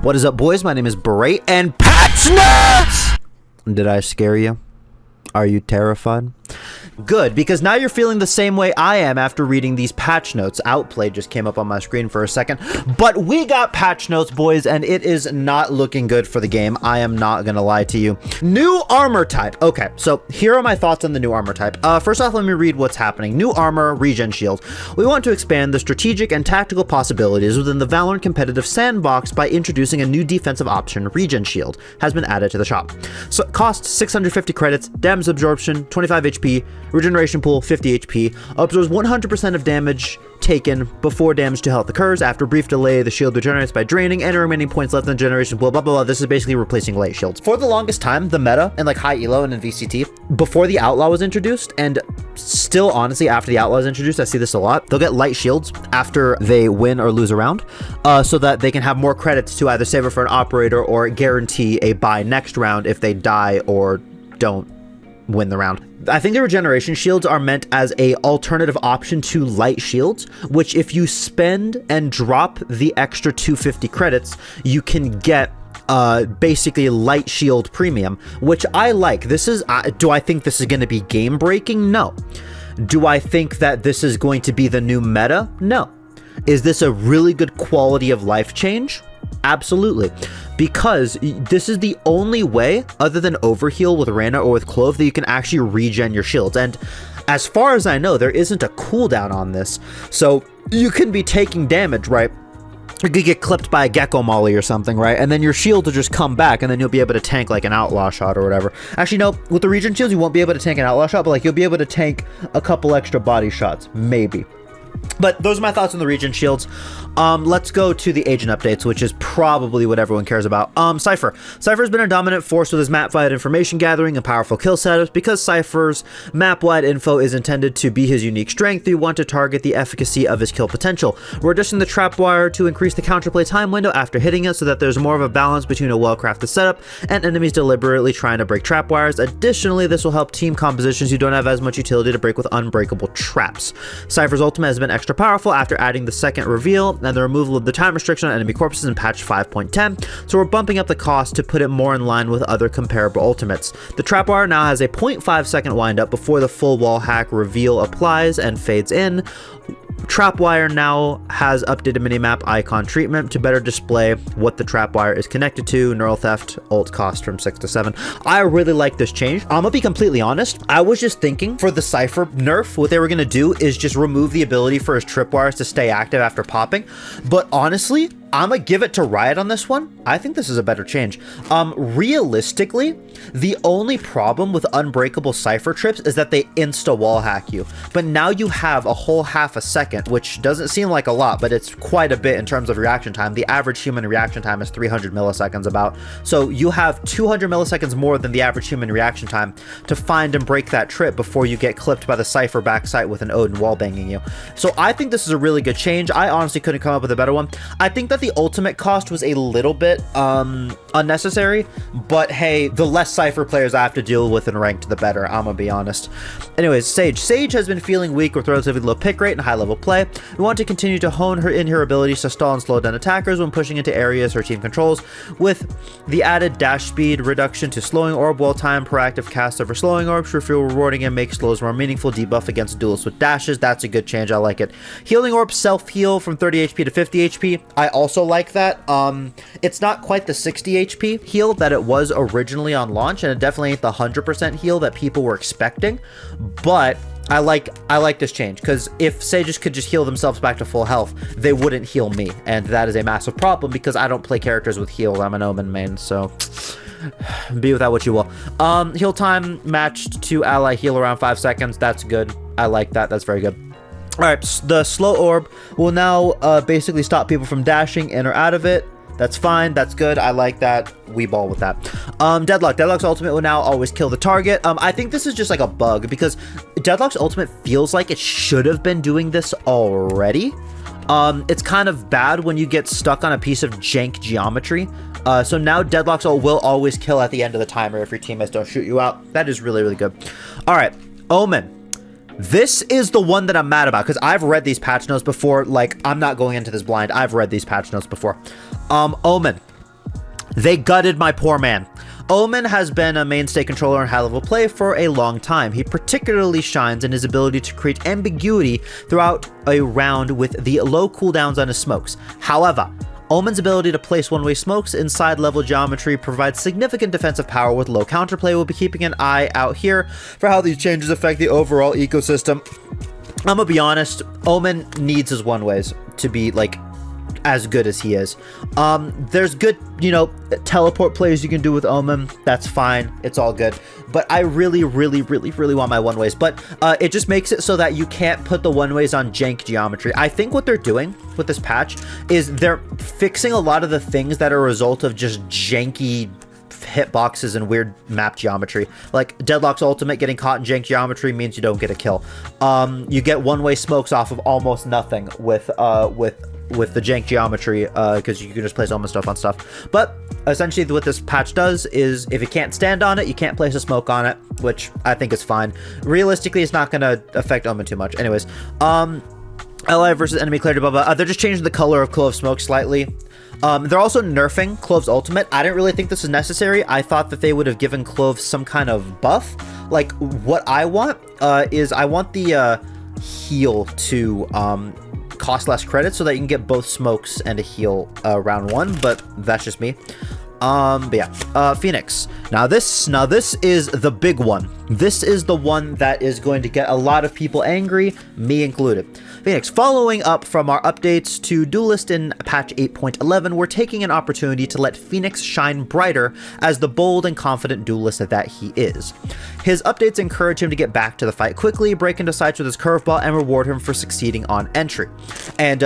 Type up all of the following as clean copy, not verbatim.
What is up, boys? My name is Berate, and patch notes! Did I scare you? Are you terrified? Good, because now you're feeling the same way I am after reading these patch notes. Outplay just came up on my screen for a second, but we got patch notes, boys, and it is not looking good for the game. I am not gonna lie to you. New armor type. Okay, so here are my thoughts on the new armor type. First off, let me read what's happening. New armor, regen shield. We want to expand the strategic and tactical possibilities within the Valorant competitive sandbox by introducing a new defensive option. Regen shield has been added to the shop. So cost 650 credits, damage absorption 25 HP, regeneration pool 50 HP, absorbs 100% of damage taken before damage to health occurs. After a brief delay, the shield regenerates by draining any remaining points left in generation pool, blah blah blah. This is basically replacing light shields. For the longest time, the meta and like high elo and in VCT, before the outlaw was introduced, and still honestly after the outlaw is introduced, I see this a lot, they'll get light shields after they win or lose a round, so that they can have more credits to either save it for an operator or guarantee a buy next round if they die or don't win the round. I think the regeneration shields are meant as a alternative option to light shields, which if you spend and drop the extra 250 credits, you can get basically light shield premium, which I like. This is, do I think this is going to be game breaking? No. Do I think that this is going to be the new meta? No. Is this a really good quality of life change? Absolutely, because this is the only way other than overheal with Reyna or with Clove that you can actually regen your shields. And as far as I know, there isn't a cooldown on this, so you can be taking damage, right? You could get clipped by a gecko molly or something, right? And then your shield will just come back, and then you'll be able to tank like an outlaw shot or whatever. Actually, no, with the regen shields, you won't be able to tank an outlaw shot, but like you'll be able to tank a couple extra body shots, maybe. But those are my thoughts on the regen shields. Let's go to the agent updates, which is probably what everyone cares about. Cypher. Cypher's been a dominant force with his map-wide information gathering and powerful kill setups. Because Cypher's map-wide info is intended to be his unique strength, we want to target the efficacy of his kill potential. We're adjusting the trap wire to increase the counterplay time window after hitting it so that there's more of a balance between a well-crafted setup and enemies deliberately trying to break trap wires. Additionally, this will help team compositions who don't have as much utility to break with unbreakable traps. Cypher's ultimate has been extra powerful after adding the second reveal and the removal of the time restriction on enemy corpses in patch 5.10, so we're bumping up the cost to put it more in line with other comparable ultimates. The trapwire now has a 0.5 second windup before the full wall hack reveal applies and fades in. Trapwire now has updated minimap icon treatment to better display what the trapwire is connected to. Neural theft ult cost from 6 to 7. I really like this change. I'm gonna be completely honest. I was just thinking for the Cypher nerf, what they were gonna do is just remove the ability for his tripwires to stay active after popping. But honestly, I'm gonna give it to Riot on this one. I think this is a better change. Realistically, the only problem with unbreakable Cypher trips is that they insta wall hack you. But now you have a whole half a second, which doesn't seem like a lot, but it's quite a bit in terms of reaction time. The average human reaction time is 300 milliseconds about. So you have 200 milliseconds more than the average human reaction time to find and break that trip before you get clipped by the Cypher backside with an Odin wall banging you. So I think this is a really good change. I honestly couldn't come up with a better one. I think that the ultimate cost was a little bit unnecessary, but hey, the less Cypher players I have to deal with in ranked, the better, I'm gonna be honest. Anyways, Sage has been feeling weak with relatively low pick rate and high level play. We want to continue to hone her abilities to stall and slow down attackers when pushing into areas her team controls, with the added dash speed reduction to slowing orb wall time, proactive cast over slowing orbs should feel rewarding and make slows more meaningful, debuff against duelists with dashes. That's a good change, I like it. Healing orb self-heal from 30 HP to 50 HP, I also like that. It's not quite the 60 HP heal that it was originally on launch, and it definitely ain't the 100% heal that people were expecting, but I like this change, because if Sages could just heal themselves back to full health, they wouldn't heal me, and that is a massive problem because I don't play characters with heal. I'm an Omen main, so be with that what you will. Heal time matched to ally heal around 5 seconds. That's good. I like that. That's very good. All right, the slow orb will now basically stop people from dashing in or out of it. That's fine. That's good. I like that. We ball with that. Deadlock. Deadlock's ultimate will now always kill the target. I think this is just like a bug because Deadlock's ultimate feels like it should have been doing this already. It's kind of bad when you get stuck on a piece of jank geometry. So now Deadlock's ult will always kill at the end of the timer if your teammates don't shoot you out. That is really, really good. All right, Omen. This is the one that I'm mad about because I've read these patch notes before. Like, I'm not going into this blind. I've read these patch notes before. Omen. They gutted my poor man. Omen has been a mainstay controller in high-level play for a long time. He particularly shines in his ability to create ambiguity throughout a round with the low cooldowns on his smokes. However, Omen's ability to place one-way smokes inside level geometry provides significant defensive power with low counterplay. We'll be keeping an eye out here for how these changes affect the overall ecosystem. I'm gonna be honest, Omen needs his one-ways to be, like, as good as he is. There's good, you know, teleport plays you can do with Omen. That's fine. It's all good. But I really want my one-ways. But it just makes it so that you can't put the one-ways on jank geometry. I think what they're doing with this patch is they're fixing a lot of the things that are a result of just janky hitboxes and weird map geometry. Like Deadlock's ultimate getting caught in jank geometry means you don't get a kill. You get one-way smokes off of almost nothing with the jank geometry, because you can just place Omen stuff on stuff. But essentially what this patch does is if you can't stand on it, you can't place a smoke on it, which I think is fine. Realistically, it's not going to affect Omen too much. Anyways, ally versus enemy clarity, blah, blah. They're just changing the color of Clove Smoke slightly. They're also nerfing Clove's ultimate. I didn't really think this was necessary. I thought that they would have given Clove some kind of buff. Like, what I want is I want the heal to cost less credits so that you can get both smokes and a heal round one, but that's just me. But yeah, Phoenix. Now this is the big one. This is the one that is going to get a lot of people angry, me included. Phoenix, following up from our updates to Duelist in patch 8.11, we're taking an opportunity to let Phoenix shine brighter as the bold and confident duelist that he is. His updates encourage him to get back to the fight quickly, break into sights with his curveball, and reward him for succeeding on entry. And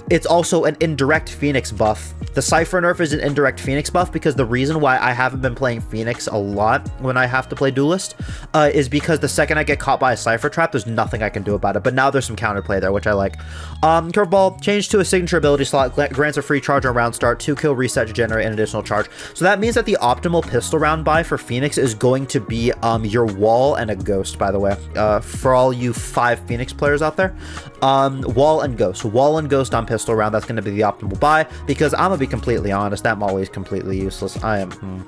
it's also an indirect Phoenix buff. The Cypher nerf is an indirect Phoenix buff because the reason why I haven't been playing Phoenix a lot when I have to play Duelist is because the second I get caught by a Cypher trap, there's nothing I can do about it. But now there's some counterplay there, which I like. Curveball, changed to a signature ability slot, grants a free charge on round start, 2-kill reset to generate an additional charge. So that means that the optimal pistol round buy for Phoenix is going to be your wall and a ghost, by the way. For all you 5 Phoenix players out there, wall and ghost. Wall and ghost on pistol round, that's going to be the optimal buy because I'm going to be completely honest, that molly is completely useless. I am...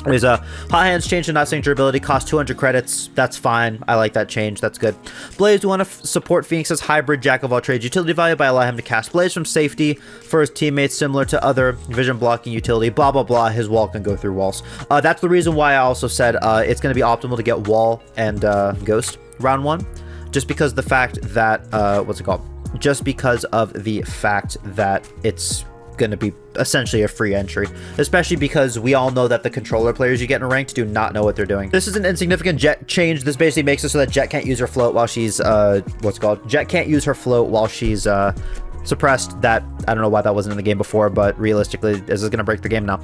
There's a Hot Hands change to not signature ability, cost 200 credits. That's fine. I like that change. That's good. Blaze, we want to support Phoenix's hybrid jack of all trades utility value by allowing him to cast Blaze from safety for his teammates, similar to other vision blocking utility. Blah blah blah. His wall can go through walls. That's the reason why I also said it's going to be optimal to get wall and ghost round 1, just because the fact that what's it called? Just because of the fact that it's going to be essentially a free entry, especially because we all know that the controller players you get in ranked do not know what they're doing. This is an insignificant Jet change. This basically makes it so that Jet can't use her float while she's Jet can't use her float while she's suppressed. That I don't know why that wasn't in the game before, but realistically this is going to break the game now.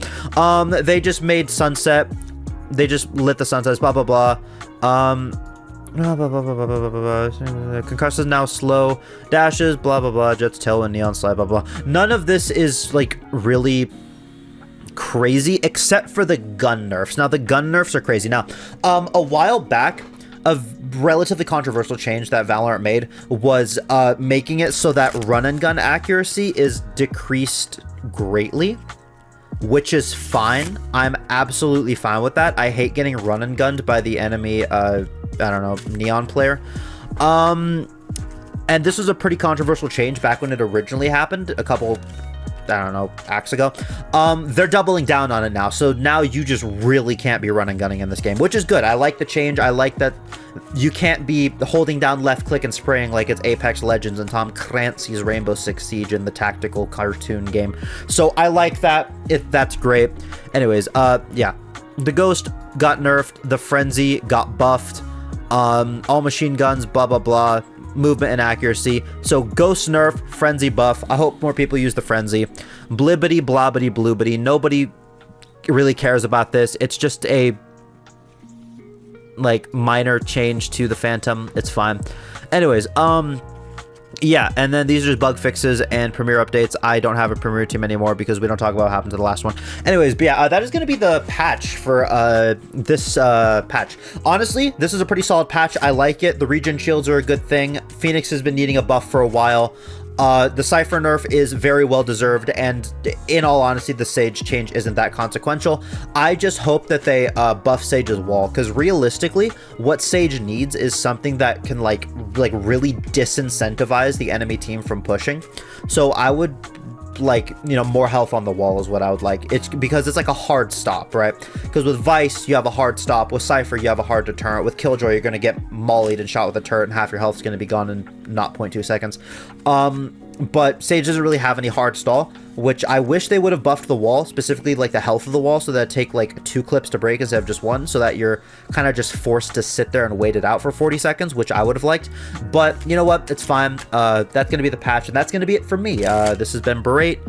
They just made sunset, they just lit the sunsets, blah blah blah. Concuss is now slow, dashes, blah blah blah, Jet's tailwind, neon slide, blah blah. None of this is like really crazy except for the gun nerfs. Now the gun nerfs are crazy. Now a while back, a relatively controversial change that Valorant made was making it so that run and gun accuracy is decreased greatly, which is fine. I'm absolutely fine with that. I hate getting run and gunned by the enemy I don't know, neon player. And this was a pretty controversial change back when it originally happened a couple, I don't know, acts ago. They're doubling down on it now, so now you just really can't be run and gunning in this game, which is good. I like the change. I like that you can't be holding down left click and spraying like it's Apex Legends and Tom Clancy's Rainbow Six Siege in the tactical cartoon game. So I like that. That's great. Anyways, yeah, the Ghost got nerfed, the Frenzy got buffed, all machine guns, blah blah blah, movement and accuracy. So Ghost nerf, Frenzy buff. I hope more people use the Frenzy. Blibbity blobbity bloobity. Nobody really cares about this. It's just a like minor change to the Phantom. It's fine. Anyways, yeah, and then these are just bug fixes and Premiere updates. I don't have a Premiere team anymore because we don't talk about what happened to the last one. Anyways, but yeah, that is going to be the patch for this patch. Honestly, this is a pretty solid patch. I like it. The regen shields are a good thing. Phoenix has been needing a buff for a while. The Cypher nerf is very well deserved, and in all honesty, the Sage change isn't that consequential. I just hope that they buff Sage's wall, because realistically, what Sage needs is something that can like really disincentivize the enemy team from pushing. So I would like, you know, more health on the wall is what I would like. It's because it's like a hard stop, right? Because with Vice, you have a hard stop. With Cypher, you have a hard deterrent. With Killjoy, you're going to get mollied and shot with a turret, and half your health is going to be gone in not 0.2 seconds. But Sage doesn't really have any hard stall, which I wish they would have buffed the wall, specifically like the health of the wall, so that it take like 2 clips to break instead of just 1, so that you're kind of just forced to sit there and wait it out for 40 seconds, which I would have liked. But you know what? It's fine. That's going to be the patch, and that's going to be it for me. This has been Berate.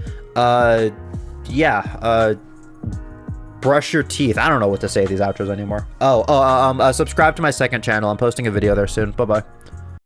Brush your teeth. I don't know what to say these outros anymore. Subscribe to my second channel. I'm posting a video there soon. Bye-bye.